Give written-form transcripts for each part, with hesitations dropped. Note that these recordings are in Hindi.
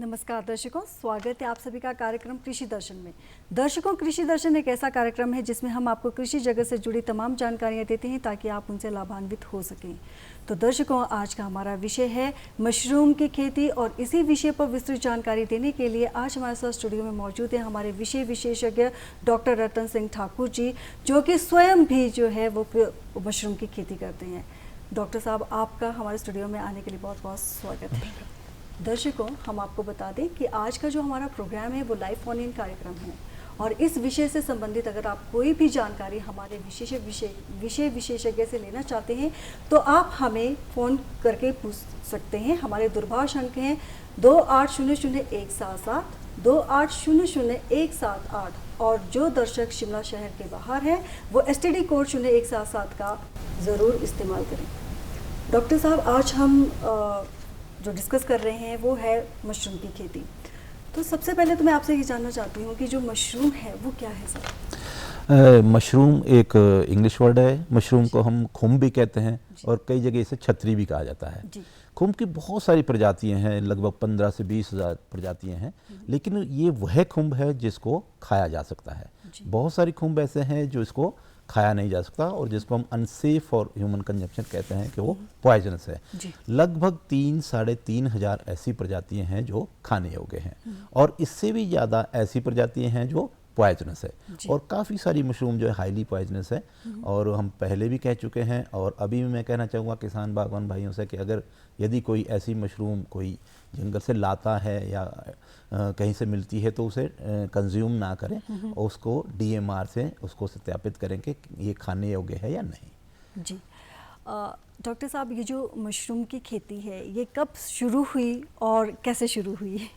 नमस्कार दर्शकों, स्वागत है आप सभी का कार्यक्रम कृषि दर्शन में। दर्शकों, कृषि दर्शन एक ऐसा कार्यक्रम है जिसमें हम आपको कृषि जगत से जुड़ी तमाम जानकारियां देते हैं ताकि आप उनसे लाभान्वित हो सकें। तो दर्शकों, आज का हमारा विषय है मशरूम की खेती और इसी विषय पर विस्तृत जानकारी देने के लिए आज हमारे साथ स्टूडियो में मौजूद है हमारे विषय विशेषज्ञ डॉक्टर रतन सिंह ठाकुर जी, जो कि स्वयं भी जो है वो मशरूम की खेती करते हैं। डॉक्टर साहब, आपका हमारे स्टूडियो में आने के लिए बहुत बहुत स्वागत है। दर्शकों, हम आपको बता दें कि आज का जो हमारा प्रोग्राम है वो लाइव फोन इन कार्यक्रम है और इस विषय से संबंधित अगर आप कोई भी जानकारी हमारे विषय विशेषज्ञ से लेना चाहते हैं तो आप हमें फ़ोन करके पूछ सकते हैं। हमारे दूरभाष अंक हैं 2800-177, 2800-178 और जो दर्शक शिमला शहर के बाहर हैं वो STD कोड 0177 का ज़रूर इस्तेमाल करें। डॉक्टर साहब, आज हम जो डिस्कस कर रहे हैं वो है मशरूम की खेती। तो सबसे पहले तो मैं आपसे ये जानना चाहती हूँ कि जो मशरूम है वो क्या है सर? मशरूम एक इंग्लिश वर्ड है। मशरूम को हम खुम्ब भी कहते हैं और कई जगह इसे छतरी भी कहा जाता है। खुम्ब की बहुत सारी प्रजातियां हैं, लगभग 15 से 20 हज़ार प्रजातियां हैं, लेकिन ये वह खुम्ब है जिसको खाया जा सकता है। बहुत सारी खुम्ब ऐसे हैं जो इसको खाया नहीं जा सकता और जिसको हम अनसेफ फॉर ह्यूमन कंजप्शन कहते हैं कि वो पॉइजनस है। लगभग 3-3.5 हज़ार ऐसी प्रजातियां हैं जो खाने योग्य हैं और इससे भी ज़्यादा ऐसी प्रजातियां हैं जो पॉइजनस है और काफ़ी सारी मशरूम जो है हाईली पॉइजनस है। और हम पहले भी कह चुके हैं और अभी भी मैं कहना चाहूँगा किसान बागवान भाइयों से कि अगर यदि कोई ऐसी मशरूम कोई जंगल से लाता है या कहीं से मिलती है तो उसे कंज्यूम ना करें और उसको DMR से उसको सत्यापित करें कि ये खाने योग्य है या नहीं। जी डॉक्टर साहब, ये जो मशरूम की खेती है ये कब शुरू हुई और कैसे शुरू हुई?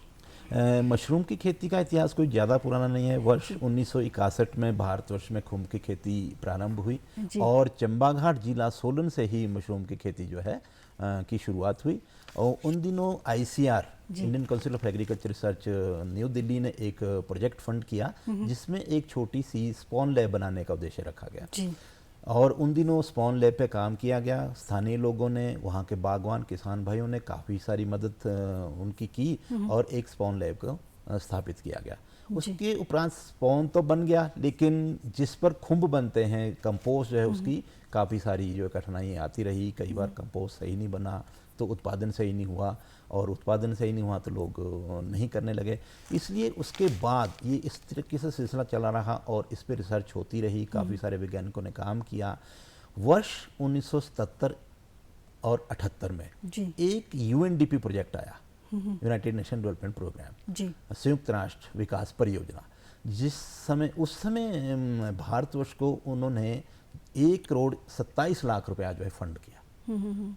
मशरूम की खेती का इतिहास कोई ज़्यादा पुराना नहीं है। वर्ष 1961 में भारतवर्ष में खुम्ब की खेती प्रारंभ हुई और चंबाघाट जिला सोलन से ही मशरूम की खेती जो है की शुरुआत हुई। और उन दिनों ICR Indian council of agriculture research new Delhi ने एक प्रोजेक्ट फंड किया जिसमें एक छोटी सी स्पॉन लैब बनाने का उद्देश्य रखा गया और उन दिनों स्पॉन लैब पे काम किया गया। स्थानीय लोगों ने, वहाँ के बागवान किसान भाइयों ने काफ़ी सारी मदद उनकी की और एक स्पॉन लैब को स्थापित किया गया। उसके उपरांत स्पॉन तो बन गया, लेकिन जिस पर खुम्ब बनते हैं कंपोस्ट जो है उसकी काफ़ी सारी जो कठिनाइयाँ आती रही। कई बार कंपोस्ट सही नहीं बना तो उत्पादन सही नहीं हुआ और उत्पादन सही नहीं हुआ तो लोग नहीं करने लगे। इसलिए उसके बाद ये इस तरीके से सिलसिला चला रहा और इस पर रिसर्च होती रही। काफ़ी सारे वैज्ञानिकों ने काम किया। वर्ष 1977 और 78 में एक UNDP प्रोजेक्ट आया, यूनाइटेड नेशन डेवलपमेंट प्रोग्राम, संयुक्त राष्ट्र विकास परियोजना, उस समय भारतवर्ष को उन्होंने 1,27 लाख रुपया जो है फंड किया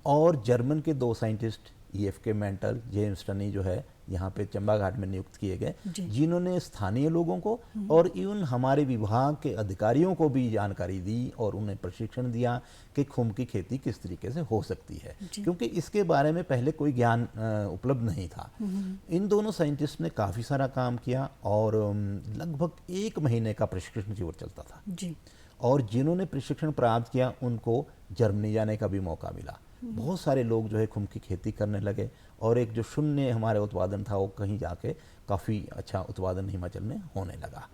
और जर्मन के 2 साइंटिस्ट EFK मेंटल, जेम्स टनी जो है यहाँ पे चंबाघाट में नियुक्त किए गए, जिन्होंने स्थानीय लोगों को और इवन हमारे विभाग के अधिकारियों को भी जानकारी दी और उन्हें प्रशिक्षण दिया कि खुम्ब की खेती किस तरीके से हो सकती है, क्योंकि इसके बारे में पहले कोई ज्ञान उपलब्ध नहीं था। इन दोनों साइंटिस्ट ने काफ़ी सारा काम किया और लगभग 1 महीने का प्रशिक्षण शिविर चलता था और जिन्होंने प्रशिक्षण प्राप्त किया उनको जर्मनी जाने का भी मौका मिला। बहुत सारे लोग जो है खुम्ब की खेती करने लगे और एक जो शून्य हमारे उत्पादन था वो कहीं जाके काफ़ी अच्छा उत्पादन हिमाचल में होने लगा।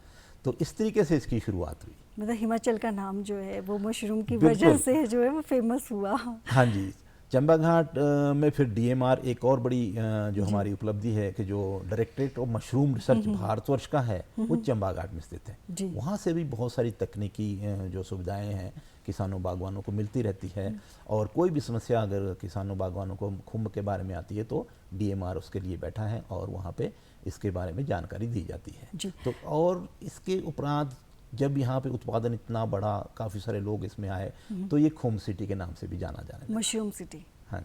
तो इस तरीके से इसकी शुरुआत हुई। मतलब हिमाचल का नाम जो है वो मशरूम की वजह से जो है वो फेमस हुआ। हाँ जी, चंबाघाट में फिर DMR एक और बड़ी जो हमारी उपलब्धि है कि जो directorate of mushroom research Bharatvarsh का है वो चंबाघाट में स्थित है। वहाँ से भी बहुत सारी तकनीकी जो सुविधाएं हैं किसानों बागवानों को मिलती रहती है और कोई भी समस्या अगर किसानों बागवानों को खुम्ब के बारे में आती है तो DMR उसके लिए बैठा है और वहाँ पे इसके बारे में जानकारी दी जाती है। तो और इसके उपरांत जब यहाँ पे उत्पादन इतना बड़ा, काफ़ी सारे लोग इसमें आए तो ये खुम्ब सिटी के नाम से भी जाना जाने लगा। Mushroom city. हाँ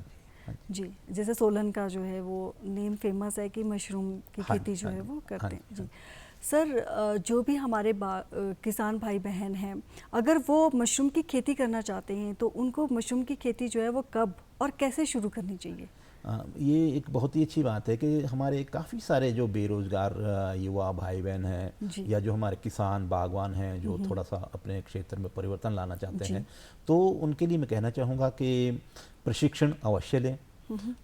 जी। जैसे सोलन का जो है वो नेम फेमस है कि मशरूम की खेती जो है वो करते हैं। सर, जो भी हमारे किसान भाई बहन हैं, अगर वो मशरूम की खेती करना चाहते हैं तो उनको मशरूम की खेती जो है वो कब और कैसे शुरू करनी चाहिए? ये एक बहुत ही अच्छी बात है कि हमारे काफ़ी सारे जो बेरोजगार युवा भाई बहन हैं या जो हमारे किसान बागवान हैं जो थोड़ा सा अपने क्षेत्र में परिवर्तन लाना चाहते हैं, तो उनके लिए मैं कहना चाहूँगा कि प्रशिक्षण अवश्य लें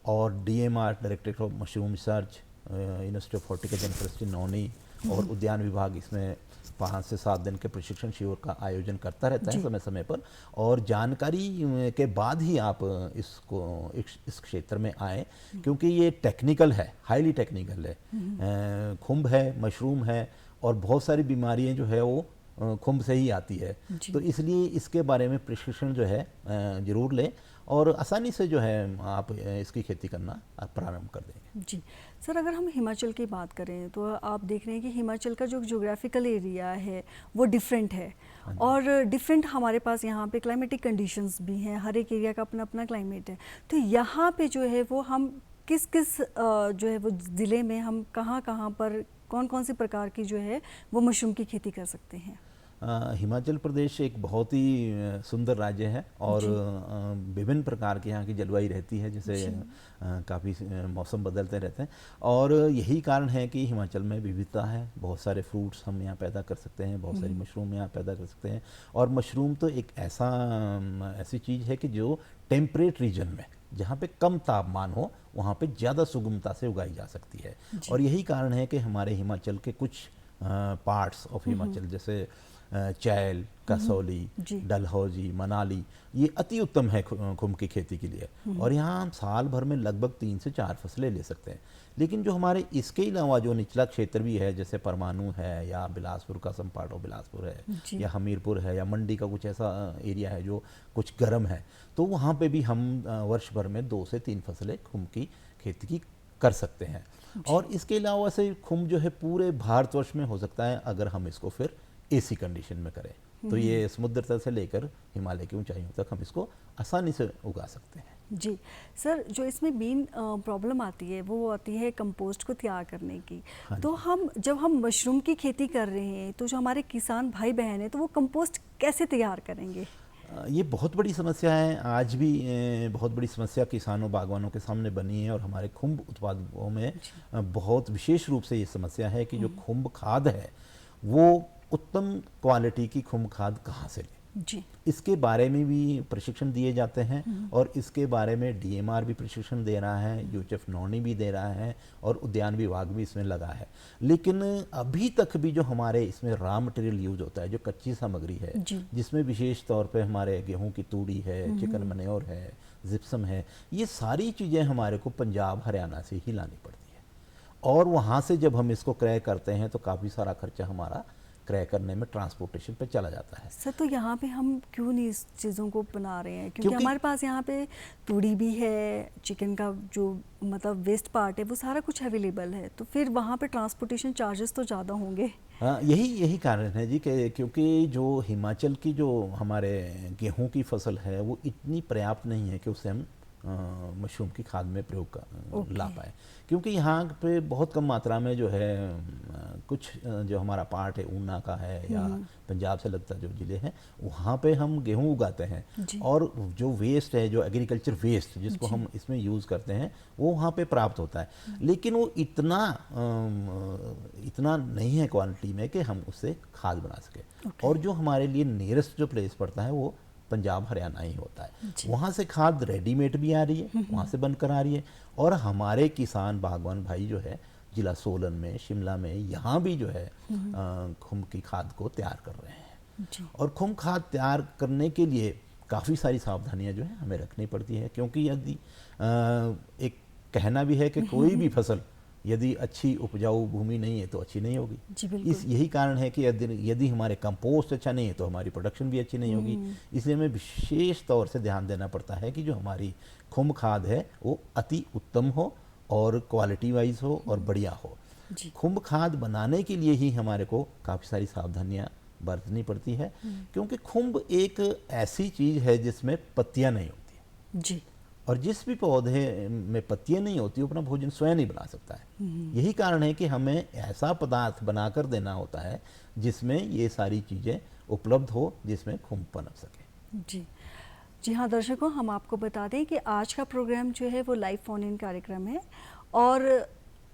और DMR directorate of mushroom research university of horticulture university नौनी और उद्यान विभाग इसमें 5 से 7 दिन के प्रशिक्षण शिविर का आयोजन करता रहता है समय समय पर। और जानकारी के बाद ही आप इस क्षेत्र में आए, क्योंकि ये टेक्निकल है, हाईली टेक्निकल है। खुम्ब है, मशरूम है, और बहुत सारी बीमारियां जो है वो खुम्ब से ही आती है। तो इसलिए इसके बारे में प्रशिक्षण जो है ज़रूर लें, और आसानी से जो है आप इसकी खेती करना प्रारंभ कर देंगे। जी सर, अगर हम हिमाचल की बात करें तो आप देख रहे हैं कि हिमाचल का जो ज्योग्राफिकल एरिया है वो डिफरेंट है, और डिफरेंट हमारे पास यहाँ पे क्लाइमेटिक कंडीशंस भी हैं, हर एक एरिया का अपना अपना क्लाइमेट है। तो यहाँ पे जो है वो हम किस किस जो है वो ज़िले में हम कहाँ कहाँ पर कौन कौन सी प्रकार की जो है वो मशरूम की खेती कर सकते हैं? हिमाचल प्रदेश एक बहुत ही सुंदर राज्य है, और विभिन्न प्रकार की यहाँ की जलवायु रहती है, जिसे काफ़ी मौसम बदलते रहते हैं। और यही कारण है कि हिमाचल में विविधता है, बहुत सारे फ्रूट्स हम यहाँ पैदा कर सकते हैं, बहुत सारी मशरूम यहाँ पैदा कर सकते हैं। और मशरूम तो एक ऐसी चीज़ है कि जो टेम्परेट रीजन में, जहाँ पे कम तापमान हो, वहाँ पे ज़्यादा सुगमता से उगाई जा सकती है। और यही कारण है कि हमारे हिमाचल के कुछ पार्ट्स ऑफ हिमाचल, जैसे चैल, कसौली, डलहौजी, मनाली, ये अति उत्तम है खुम्ब की खेती के लिए। और यहाँ हम साल भर में लगभग 3 से 4 फसलें ले सकते हैं। लेकिन जो हमारे इसके अलावा जो निचला क्षेत्र भी है, जैसे परमाणु है, या बिलासपुर का सम पार्ट ऑफ बिलासपुर है, या हमीरपुर है, या मंडी का कुछ ऐसा एरिया है जो कुछ गर्म है, तो वहाँ पे भी हम वर्ष भर में 2 से 3 फसलें खुम्ब की खेती की कर सकते हैं। और इसके अलावा से खुम्ब जो है पूरे भारतवर्ष में हो सकता है, अगर हम इसको फिर एसी कंडीशन में करें। तो ये समुद्र तल से लेकर हिमालय की ऊंचाइयों तक हम इसको आसानी से उगा सकते हैं। जी सर, जो इसमें मेन प्रॉब्लम आती है वो आती है कंपोस्ट को तैयार करने की। तो जब हम मशरूम की खेती कर रहे हैं, तो जो हमारे किसान भाई बहन हैं, तो वो कंपोस्ट कैसे तैयार करेंगे? ये बहुत बड़ी समस्या है, आज भी बहुत बड़ी समस्या किसानों बागवानों के सामने बनी है। और हमारे खुम्ब उत्पादकों में बहुत विशेष रूप से ये समस्या है कि जो खुम्ब खाद है वो उत्तम क्वालिटी की खुम्ब खाद कहाँ से लें। जी, इसके बारे में भी प्रशिक्षण दिए जाते हैं, और इसके बारे में डीएमआर भी प्रशिक्षण दे रहा है, यूएचएफ नौनी भी दे रहा है, और उद्यान विभाग भी इसमें लगा है। लेकिन अभी तक भी जो हमारे इसमें रॉ मटेरियल यूज होता है, जो कच्ची सामग्री है, जिसमें विशेष तौर पे हमारे गेहूं की तूड़ी है, चिकन मैन्योर है, जिप्सम है, ये सारी चीज़ें हमारे को पंजाब हरियाणा से ही लानी पड़ती है। और वहाँ से जब हम इसको क्रय करते हैं तो काफ़ी सारा खर्चा हमारा क्रय करने में, ट्रांसपोर्टेशन पे चला जाता है। सर, तो यहाँ पे हम क्यों नहीं इस चीज़ों को बना रहे हैं? क्योंकि हमारे पास यहाँ पे तूड़ी भी है, चिकन का जो मतलब वेस्ट पार्ट है वो सारा कुछ अवेलेबल है, तो फिर वहाँ पे ट्रांसपोर्टेशन चार्जेस तो ज़्यादा होंगे। हाँ, यही कारण है जी, कि क्योंकि जो हिमाचल की जो हमारे गेहूं की फसल है वो इतनी पर्याप्त नहीं है कि उसे हम मशरूम की खाद में प्रयोग ला पाए। क्योंकि यहाँ पे बहुत कम मात्रा में जो है कुछ जो हमारा पार्ट है ऊना का है, या पंजाब से लगता जो ज़िले हैं, वहाँ पे हम गेहूँ उगाते हैं, और जो वेस्ट है, जो एग्रीकल्चर वेस्ट जिसको हम इसमें यूज़ करते हैं, वो वहाँ पे प्राप्त होता है। लेकिन वो इतना नहीं है क्वांटिटी में कि हम उससे खाद बना सकें। और जो हमारे लिए नियरेस्ट जो प्लेस पड़ता है वो पंजाब हरियाणा ही होता है। वहाँ से खाद रेडीमेड भी आ रही है, वहाँ से बनकर आ रही है। और हमारे किसान बागवान भाई जो है जिला सोलन में, शिमला में, यहाँ भी जो है खुम्ब की खाद को तैयार कर रहे हैं। और खुम्ब खाद तैयार करने के लिए काफ़ी सारी सावधानियाँ जो है हमें रखनी पड़ती है, क्योंकि यदि एक कहना भी है कि कोई भी फसल यदि अच्छी उपजाऊ भूमि नहीं है तो अच्छी नहीं होगी। यही कारण है कि यदि हमारे कंपोस्ट अच्छा नहीं है तो हमारी प्रोडक्शन भी अच्छी नहीं होगी। इसलिए हमें विशेष तौर से ध्यान देना पड़ता है कि जो हमारी खुम्ब खाद है वो अति उत्तम हो, और क्वालिटी वाइज हो, और बढ़िया हो। खुम्ब खाद बनाने के लिए ही हमारे को काफ़ी सारी सावधानियाँ बरतनी पड़ती है, क्योंकि खुम्ब एक ऐसी चीज़ है जिसमें पत्तियाँ नहीं होती जी। और जिस भी पौधे में पत्तियाँ नहीं होती वो अपना भोजन स्वयं नहीं बना सकता है। यही कारण है कि हमें ऐसा पदार्थ बनाकर देना होता है जिसमें ये सारी चीज़ें उपलब्ध हो, जिसमें खुम्ब पनप सके। जी हाँ दर्शकों, हम आपको बता दें कि आज का प्रोग्राम जो है वो लाइव फोन इन कार्यक्रम है, और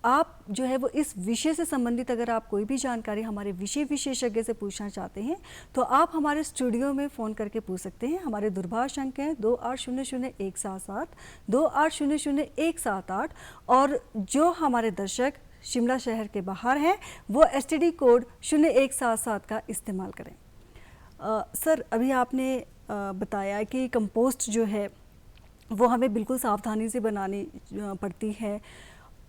आप जो है वो इस विषय से संबंधित अगर आप कोई भी जानकारी हमारे विषय विशेषज्ञ से पूछना चाहते हैं तो आप हमारे स्टूडियो में फ़ोन करके पूछ सकते हैं। हमारे दूरभाष अंक हैं 2800-177, 2800-178 और जो हमारे दर्शक शिमला शहर के बाहर हैं वो STD कोड 0177 का इस्तेमाल करें। सर, अभी आपने बताया कि कंपोस्ट जो है वो हमें बिल्कुल सावधानी से बनानी पड़ती है।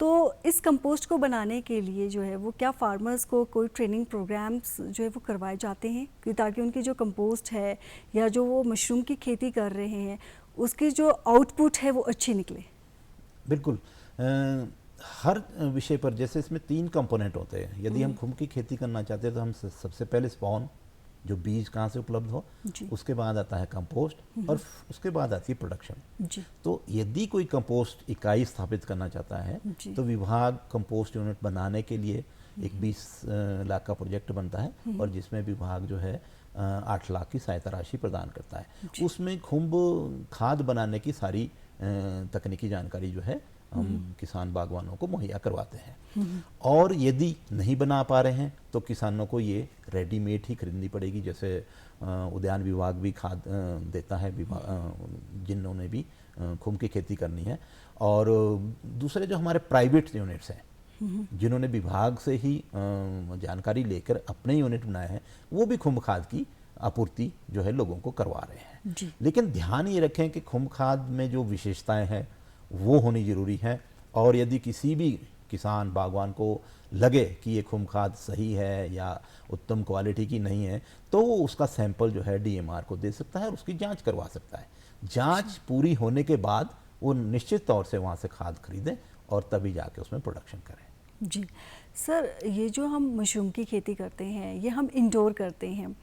तो इस कंपोस्ट को बनाने के लिए जो है वो क्या फार्मर्स को कोई ट्रेनिंग प्रोग्राम्स जो है वो करवाए जाते हैं कि ताकि उनकी जो कंपोस्ट है या जो वो मशरूम की खेती कर रहे हैं उसकी जो आउटपुट है वो अच्छी निकले? बिल्कुल। हर विषय पर जैसे इसमें 3 कंपोनेंट होते हैं। यदि हम खुम्ब की खेती करना चाहते हैं तो हम सबसे पहले स्पॉन, जो बीज कहाँ से उपलब्ध हो, उसके बाद आता है कंपोस्ट और उसके बाद आती है प्रोडक्शन। तो यदि कोई कंपोस्ट इकाई स्थापित करना चाहता है तो विभाग कंपोस्ट यूनिट बनाने के लिए एक 20 लाख का प्रोजेक्ट बनता है और जिसमें विभाग जो है 8 लाख की सहायता राशि प्रदान करता है। उसमें खुम्ब खाद बनाने की सारी तकनीकी जानकारी जो है हम किसान बागवानों को मुहैया करवाते हैं। और यदि नहीं बना पा रहे हैं तो किसानों को ये रेडीमेड ही खरीदनी पड़ेगी। जैसे उद्यान विभाग भी खाद देता है जिन्होंने भी खुम्ब की खेती करनी है। और दूसरे जो हमारे प्राइवेट यूनिट्स हैं जिन्होंने विभाग से ही जानकारी लेकर अपने यूनिट बनाए हैं वो भी खुम्ब खाद की आपूर्ति जो है लोगों को करवा रहे हैं। लेकिन ध्यान ये रखें कि खुम्ब खाद में जो विशेषताएं हैं वो होनी जरूरी है। और यदि किसी भी किसान बागवान को लगे कि ये खुम्ब खाद सही है या उत्तम क्वालिटी की नहीं है तो वो उसका सैंपल जो है DMR को दे सकता है और उसकी जांच करवा सकता है। जांच पूरी होने के बाद वो निश्चित तौर से वहाँ से खाद खरीदें और तभी जाके उसमें प्रोडक्शन करें। जी सर, ये जो हम मशरूम की खेती करते हैं ये हम इंडोर करते हैं,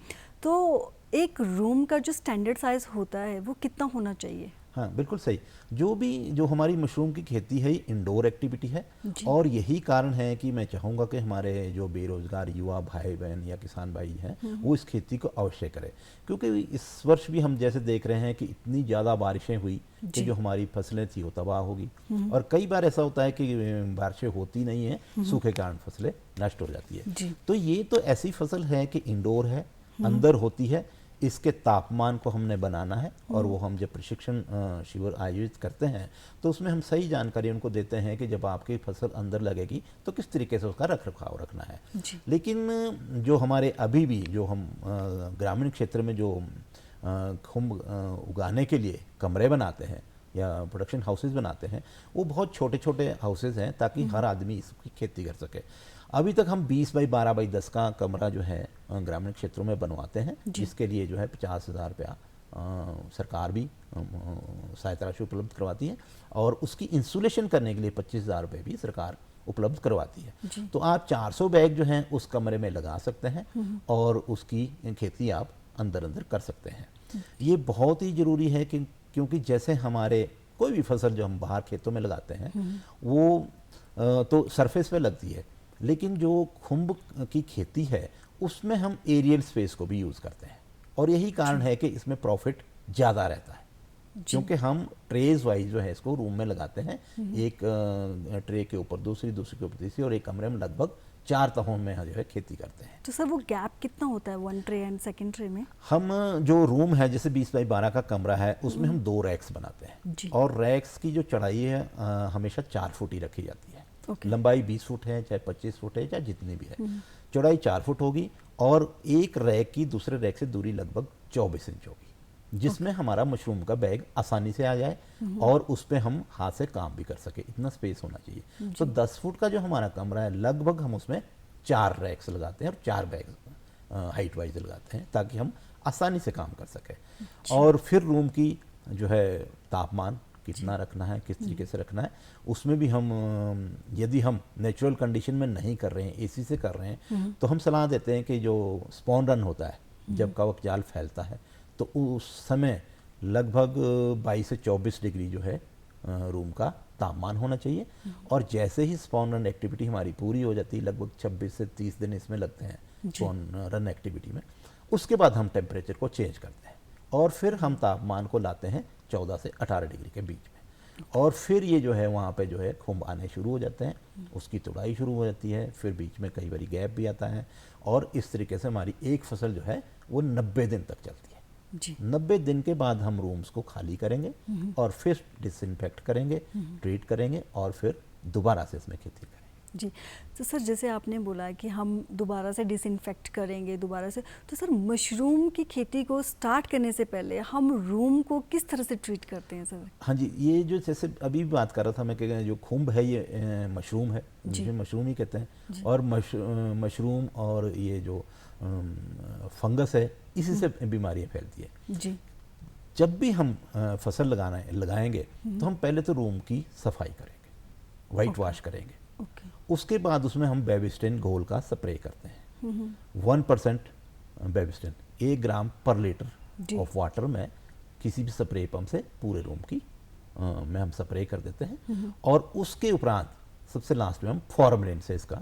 तो एक रूम का जो स्टैंडर्ड साइज़ होता है वो कितना होना चाहिए? हाँ, बिल्कुल सही। जो हमारी मशरूम की खेती है इंडोर एक्टिविटी है और यही कारण है कि मैं चाहूँगा कि हमारे जो बेरोजगार युवा भाई बहन या किसान भाई हैं वो इस खेती को अवश्य करें। क्योंकि इस वर्ष भी हम जैसे देख रहे हैं कि इतनी ज़्यादा बारिशें हुई कि जो हमारी फसलें थी वो तबाह होगी। और कई बार ऐसा होता है कि बारिशें होती नहीं है, सूखे के कारण फसलें नष्ट हो जाती है। तो ये तो ऐसी फसल है कि इंडोर है, अंदर होती है। इसके तापमान को हमने बनाना है और वो हम जब प्रशिक्षण शिविर आयोजित करते हैं तो उसमें हम सही जानकारी उनको देते हैं कि जब आपकी फसल अंदर लगेगी तो किस तरीके से उसका रख रखाव रखना है। लेकिन जो हमारे अभी भी जो हम ग्रामीण क्षेत्र में जो खुम्ब उगाने के लिए कमरे बनाते हैं या प्रोडक्शन हाउसेज बनाते हैं वो बहुत छोटे छोटे हाउसेज हैं ताकि हर आदमी इसकी खेती कर सके। अभी तक हम 20 बाई 12 बाई 10 का कमरा जो है ग्रामीण क्षेत्रों में बनवाते हैं जिसके लिए जो है 50,000 रुपया सरकार भी सहायता राशि उपलब्ध करवाती है और उसकी इंसुलेशन करने के लिए 25,000 रुपये भी सरकार उपलब्ध करवाती है। तो आप 400 बैग जो हैं उस कमरे में लगा सकते हैं और उसकी खेती आप अंदर अंदर कर सकते हैं। ये बहुत ही ज़रूरी है कि क्योंकि जैसे हमारे कोई भी फसल जो हम बाहर खेतों में लगाते हैं वो तो सरफेस पे लगती है, लेकिन जो खुम्ब की खेती है उसमें हम एरियल स्पेस को भी यूज़ करते हैं और यही कारण है कि इसमें प्रॉफिट ज़्यादा रहता है क्योंकि हम ट्रेज वाइज जो है इसको रूम में लगाते हैं। एक ट्रे के ऊपर दूसरी के ऊपर तीसरी और एक कमरे में लगभग 4 तहों में जो है खेती करते हैं। तो सर वो गैप कितना होता है 1 ट्रे एंड सेकंड ट्रे में? हम जो रूम है जैसे 20 बाई 12 का कमरा है उसमें हम 2 रैक्स बनाते हैं और रैक्स की जो चढ़ाई है हमेशा 4 फुट ही रखी जाती है। लंबाई 20 फुट है, चाहे 25 फुट है, चाहे जितनी भी है, चौड़ाई 4 फुट होगी और एक रैक की दूसरे रैक से दूरी लगभग 24 इंच होगी जिसमें हमारा मशरूम का बैग आसानी से आ जाए और उस पर हम हाथ से काम भी कर सके, इतना स्पेस होना चाहिए। तो 10 फुट का जो हमारा कमरा है लगभग हम उसमें 4 रैक्स लगाते हैं और 4 बैग हाइट वाइज लगाते हैं ताकि हम आसानी से काम कर सके। और फिर रूम की जो है तापमान कितना रखना है, किस तरीके से रखना है, उसमें भी हम यदि हम नेचुरल कंडीशन में नहीं कर रहे हैं, एसी से कर रहे हैं, तो हम सलाह देते हैं कि जो स्पॉन रन होता है जब कवक जाल फैलता है तो उस समय लगभग 22 से 24 डिग्री जो है रूम का तापमान होना चाहिए। और जैसे ही स्पॉन रन एक्टिविटी हमारी पूरी हो जाती है, लगभग 26 से 30 दिन इसमें लगते हैं स्पॉन रन एक्टिविटी में, उसके बाद हम टेम्परेचर को चेंज करते हैं और फिर हम तापमान को लाते हैं 14 से 18 डिग्री के बीच में। और फिर ये जो है वहाँ पे जो है खुम्ब आने शुरू हो जाते हैं, उसकी तुड़ाई शुरू हो जाती है, फिर बीच में कई बारी गैप भी आता है, और इस तरीके से हमारी एक फसल जो है वो 90 दिन तक चलती है जी। 90 दिन के बाद हम रूम्स को खाली करेंगे और फिर डिसइंफेक्ट करेंगे, ट्रीट करेंगे और फिर दोबारा से इसमें खेती करेंगे। जी। तो सर जैसे आपने बोला कि हम दोबारा से डिसइंफेक्ट करेंगे दोबारा से, तो सर मशरूम की खेती को स्टार्ट करने से पहले हम रूम को किस तरह से ट्रीट करते हैं सर? हाँ जी, ये जो जैसे अभी भी बात कर रहा था मैं कि जो खुम्ब है ये मशरूम है, जिसे मशरूम ही कहते हैं, और मशरूम और ये जो फंगस है इसी से बीमारियाँ फैलती है जी। जब भी हम फसल लगाएंगे तो हम पहले तो रूम की सफाई करेंगे, वाइट वॉश करेंगे, उसके बाद उसमें हम बेबिस्टिन घोल का स्प्रे करते हैं 1% बेबिस्टिन 1 ग्राम पर लीटर ऑफ वाटर में किसी भी स्प्रे पंप से पूरे रूम की में हम स्प्रे कर देते हैं, और उसके उपरांत सबसे लास्ट में हम फॉर्मेलिन से इसका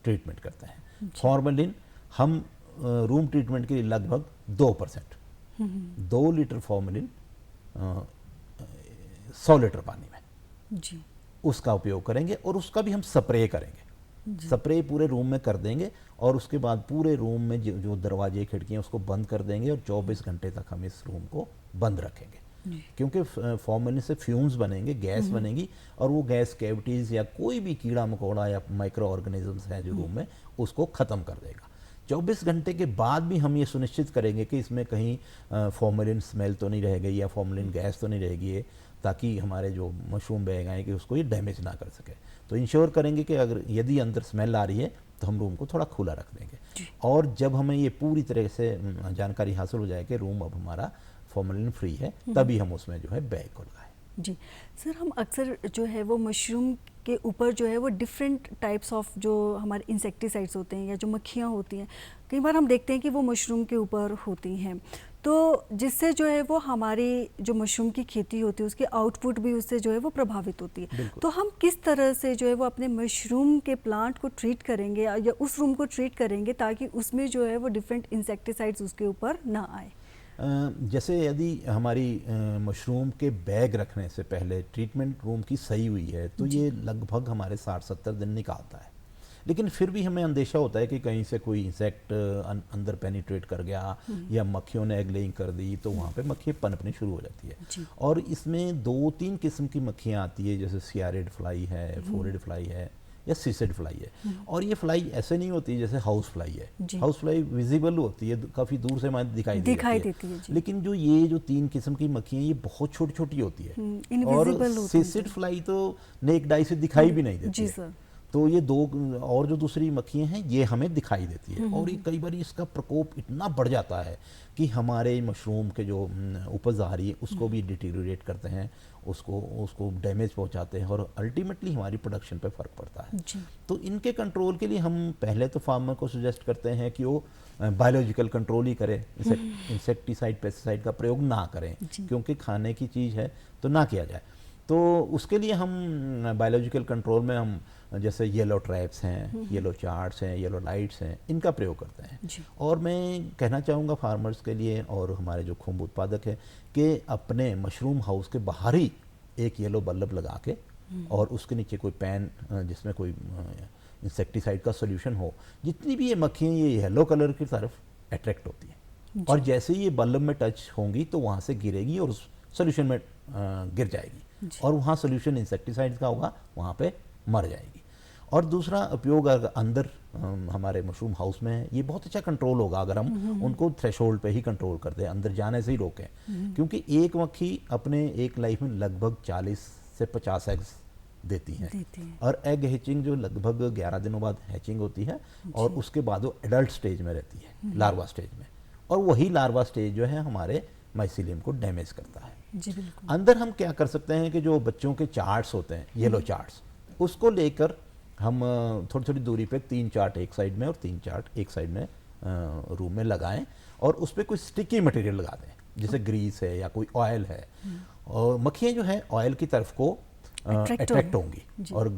ट्रीटमेंट करते हैं। फॉर्मेलिन हम रूम ट्रीटमेंट के लिए लगभग 2%, 2 लीटर फॉर्मेलिन 100 लीटर पानी में जी। उसका उपयोग करेंगे, और उसका भी हम स्प्रे करेंगे, स्प्रे पूरे रूम में कर देंगे, और उसके बाद पूरे रूम में जो दरवाजे खिड़कियाँ उसको बंद कर देंगे, और 24 घंटे तक हम इस रूम को बंद रखेंगे, क्योंकि फॉर्मेलिन से फ्यूम्स बनेंगे, गैस बनेगी, और वो गैस कैविटीज़ या कोई भी कीड़ा मकोड़ा या माइक्रो ऑर्गेनिजम्स हैं जो रूम में उसको ख़त्म कर देगा। 24 घंटे के बाद भी हम ये सुनिश्चित करेंगे कि इसमें कहीं फॉर्मेलिन स्मेल तो नहीं रहेगी या फॉर्मेलिन गैस तो नहीं रहेगी, ताकि हमारे जो मशरूम बैग आए कि उसको ये डैमेज ना कर सके। तो इंश्योर करेंगे कि अगर यदि अंदर स्मेल आ रही है तो हम रूम को थोड़ा खुला रख देंगे, और जब हमें ये पूरी तरह से जानकारी हासिल हो जाए कि रूम अब हमारा फॉर्मेलिन फ्री है, तभी हम उसमें जो है बैग को लगाएं। जी सर, हम अक्सर जो है वो मशरूम के ऊपर जो है वो डिफरेंट टाइप्स ऑफ जो हमारे इंसेक्टिसाइड्स होते हैं या जो मक्खियाँ होती हैं, कई बार हम देखते हैं कि वो मशरूम के ऊपर होती हैं, तो जिससे जो है वो हमारी जो मशरूम की खेती होती है उसकी आउटपुट भी उससे जो है वो प्रभावित होती है। तो हम किस तरह से जो है वो अपने मशरूम के प्लांट को ट्रीट करेंगे या उस रूम को ट्रीट करेंगे ताकि उसमें जो है वो डिफरेंट इंसेक्टिसाइड्स उसके ऊपर ना आए? जैसे यदि हमारी मशरूम के बैग रखने से पहले ट्रीटमेंट रूम की सही हुई है तो ये लगभग हमारे 60-70 दिन निकालता है, लेकिन फिर भी हमें अंदेशा होता है कि कहीं से कोई इंसेक्ट अंदर पेनिट्रेट कर गया या मक्खियों ने एग लेइंग कर दी, तो वहाँ पे मक्खी पनपनी शुरू हो जाती है। और इसमें 2-3 किस्म की मक्खियाँ आती है, जैसे सियारिड फ्लाई है, फोरिड फ्लाई है या सीसेड फ्लाई है। और ये फ्लाई ऐसे नहीं होती जैसे हाउस फ्लाई है, हाउस फ्लाई विजिबल होती है, काफ़ी दूर से हमें दिखाई देती है। लेकिन जो ये जो 3 किस्म की मक्खियाँ ये बहुत छोटी छोटी होती है, और सीसेड फ्लाई तो नेक्ड आई से दिखाई भी नहीं देती है। तो ये 2 और जो दूसरी मक्खियाँ हैं ये हमें दिखाई देती है, और ये कई बार इसका प्रकोप इतना बढ़ जाता है कि हमारे मशरूम के जो उपज आ रही है उसको भी डिटीरियोरेट करते हैं, उसको डैमेज पहुंचाते हैं, और अल्टीमेटली हमारी प्रोडक्शन पे फ़र्क पड़ता है। तो इनके कंट्रोल के लिए हम पहले तो फार्मर को सजेस्ट करते हैं कि वो बायोलॉजिकल कंट्रोल ही करें, इंसेक्टिसाइड पेस्टिसाइड का प्रयोग ना करें, क्योंकि खाने की चीज़ है तो ना किया जाए। तो उसके लिए हम बायोलॉजिकल कंट्रोल में हम जैसे येलो ट्रैप्स हैं, येलो चार्ट्स हैं, येलो लाइट्स हैं, इनका प्रयोग करते हैं। और मैं कहना चाहूँगा फार्मर्स के लिए और हमारे जो खुम्ब उत्पादक है कि अपने मशरूम हाउस के बाहर ही एक येलो बल्ब लगा के और उसके नीचे कोई पैन जिसमें कोई इंसेक्टिसाइड का सोल्यूशन हो, जितनी भी ये मक्खियाँ ये येलो कलर की तरफ अट्रैक्ट होती हैं, और जैसे ही ये बल्ब में टच होंगी तो वहाँ से गिरेगी और उस सोल्यूशन में गिर जाएगी, और वहाँ सोल्यूशन इंसेक्टिसाइड का होगा, वहाँ पे मर जाएगी। और दूसरा उपयोग अगर अंदर हमारे मशरूम हाउस में है, ये बहुत अच्छा कंट्रोल होगा अगर हम उनको थ्रेशोल्ड पे ही कंट्रोल कर दें, अंदर जाने से ही रोकें, क्योंकि एक मक्खी अपने एक लाइफ में लगभग 40 से 50 एग्स देती हैं, और एग हैचिंग जो लगभग 11 दिनों बाद हैचिंग होती है, और उसके बाद वो एडल्ट स्टेज में रहती है, लार्वा स्टेज में, और वही लार्वा स्टेज जो है हमारे माइसीलियम को डैमेज करता है। जी बिल्कुल। अंदर हम क्या कर सकते हैं कि जो बच्चों के चार्ट्स होते हैं, येलो चार्ट्स, उसको लेकर हम थोड़ी थोड़ी दूरी पे 3 चार्ट एक साइड में और 3 चार्ट एक साइड में रूम में लगाएं, और उस पर कोई स्टिकी मटेरियल लगा दें, जैसे ग्रीस है या कोई ऑयल है, और मक्खियाँ जो है ऑयल की तरफ को अट्रैक्ट होंगी, और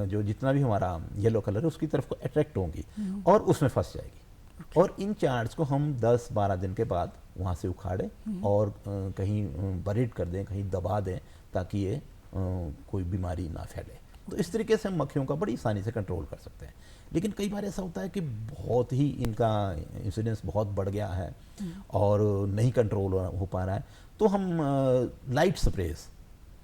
जो जितना भी हमारा येलो कलर है उसकी तरफ को अट्रैक्ट होंगी और उसमें फंस जाएगी। और इन चार्ट्स को हम 10-12 दिन के बाद वहाँ से उखाड़ें और कहीं बरीड कर दें, कहीं दबा दें, ताकि ये कोई बीमारी ना फैले। तो इस तरीके से हम मक्खियों का बड़ी आसानी से कंट्रोल कर सकते हैं। लेकिन कई बार ऐसा होता है कि बहुत ही इनका इंसिडेंस बहुत बढ़ गया है और नहीं कंट्रोल हो पा रहा है, तो हम लाइट स्प्रेज,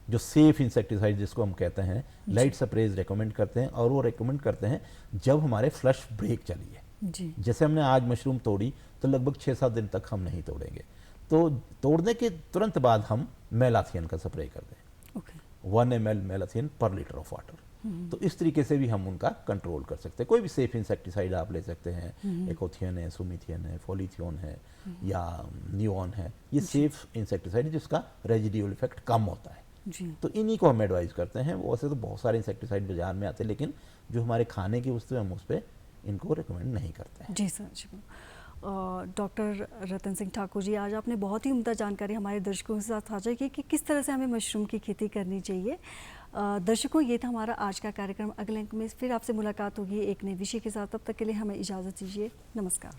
जो सेफ इंसेक्टिसाइड जिसको हम कहते हैं, लाइट स्प्रेज रेकमेंड करते हैं। और वो रेकमेंड करते हैं जब हमारे फ्लश ब्रेक चली है। जी। जैसे हमने आज मशरूम तोड़ी तो लगभग 6-7 दिन तक हम नहीं तोड़ेंगे, तो तोड़ने के तुरंत बाद हम मेलाथियन का स्प्रे कर दें, 1 ml मेलाथियन पर लीटर ऑफ वाटर। तो इस तरीके से भी हम उनका कंट्रोल कर सकते हैं। कोई भी सेफ इंसेक्टिसाइड आप ले सकते हैं, एकोथियन है, सुमिथियन है, फोलिथियन है या नियोन है, ये सेफ इंसेक्टिसाइड है जिसका रेजिड्यूल इफेक्ट कम होता है जी। तो इन्हीं को हम एडवाइस करते हैं। वैसे तो बहुत सारे इंसेक्टिसाइड बाजार में आते हैं, लेकिन जो हमारे खाने की वस्तु है हम उस पर इनको रिकमेंड नहीं करते हैं। जी सर, जी। डॉक्टर रतन सिंह ठाकुर जी, आज आपने बहुत ही उम्दा जानकारी हमारे दर्शकों के साथ साझा की कि किस तरह से हमें मशरूम की खेती करनी चाहिए। दर्शकों, ये था हमारा आज का कार्यक्रम। अगले अंक में फिर आपसे मुलाकात होगी एक नए विषय के साथ। तब तक के लिए हमें इजाज़त दीजिए। नमस्कार।